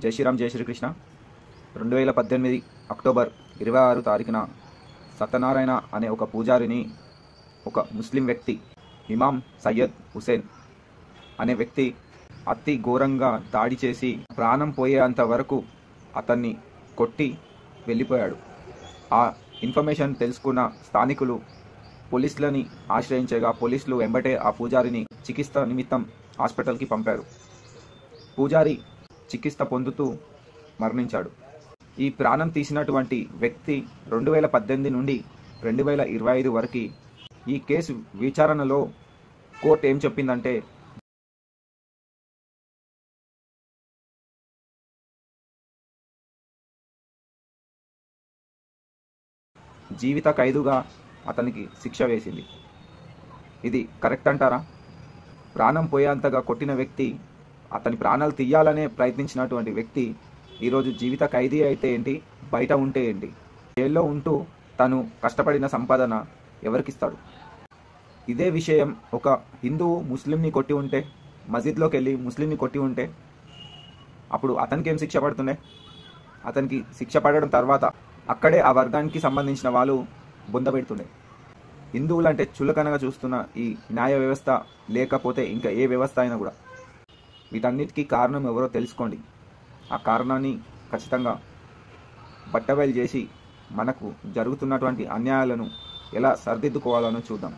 జై శ్రీరామ్ జై శ్రీకృష్ణ. 2018 అక్టోబర్ 26 తారీఖున సత్యనారాయణ అనే ఒక పూజారిని ఒక ముస్లిం వ్యక్తి ఇమాం సయ్యద్ హుసేన్ అనే వ్యక్తి అతి ఘోరంగా దాడి చేసి ప్రాణం పోయేంత వరకు అతన్ని కొట్టి వెళ్ళిపోయాడు. ఆ ఇన్ఫర్మేషన్ తెలుసుకున్న స్థానికులు పోలీసులని ఆశ్రయించగా పోలీసులు వెంబటే ఆ పూజారిని చికిత్స నిమిత్తం హాస్పిటల్కి పంపారు. పూజారి చికిత్స పొందుతూ మరణించాడు. ఈ ప్రాణం తీసినటువంటి వ్యక్తి 2018 నుండి 2025 వరకు ఈ కేసు విచారణలో కోర్టు ఏం చెప్పిందంటే, జీవిత ఖైదుగా అతనికి శిక్ష వేసింది. ఇది కరెక్ట్ అంటారా? ప్రాణం పోయేంతగా కొట్టిన వ్యక్తి, అతని ప్రాణాలు తీయాలనే ప్రయత్నించినటువంటి వ్యక్తి ఈరోజు జీవిత ఖైదీ అయితే ఏంటి, బయట ఉంటే ఏంటి? జైల్లో ఉంటూ తను కష్టపడిన సంపాదన ఎవరికిస్తాడు? ఇదే విషయం ఒక హిందువు ముస్లింని కొట్టి ఉంటే, మస్జిద్లోకి వెళ్ళి ముస్లింని కొట్టి ఉంటే అప్పుడు అతనికి ఏం శిక్ష పడుతుండే? అతనికి శిక్ష పడడం తర్వాత అక్కడే ఆ వర్గానికి సంబంధించిన వాళ్ళు బొందబెడుతుండే. హిందువులంటే చులకనగా చూస్తున్న ఈ న్యాయ వ్యవస్థ, లేకపోతే ఇంకా ఏ వ్యవస్థ అయినా కూడా, వీటన్నిటికీ కారణం ఎవరో తెలుసుకోండి. ఆ కారణాన్ని ఖచ్చితంగా బట్టబయలు చేసి మనకు జరుగుతున్నటువంటి అన్యాయాలను ఎలా సరిదిద్దుకోవాలనో చూద్దాం.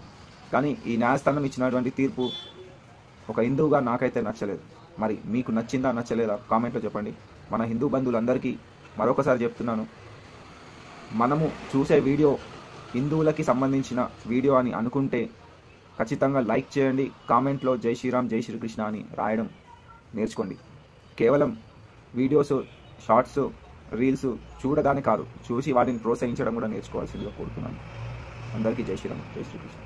కానీ ఈ న్యాయస్థానం ఇచ్చినటువంటి తీర్పు ఒక హిందువుగా నాకైతే నచ్చలేదు. మరి మీకు నచ్చిందా నచ్చలేదా కామెంట్లో చెప్పండి. మన హిందూ బంధువులందరికీ మరొకసారి చెప్తున్నాను, మనము చూసే వీడియో హిందువులకి సంబంధించిన వీడియో అని అనుకుంటే ఖచ్చితంగా లైక్ చేయండి. కామెంట్లో జై శ్రీరామ్ జై శ్రీకృష్ణ అని రాయడం నేర్చుకోండి. కేవలం వీడియోస్, షార్ట్స్, రీల్స్ చూడగానే కాదు, చూసి వాటిని ప్రోత్సహించడం కూడా నేర్చుకోవాల్సిందిగా కోరుతున్నాను. అందరికీ జై శ్రీరామ్ జై శ్రీకృష్ణ.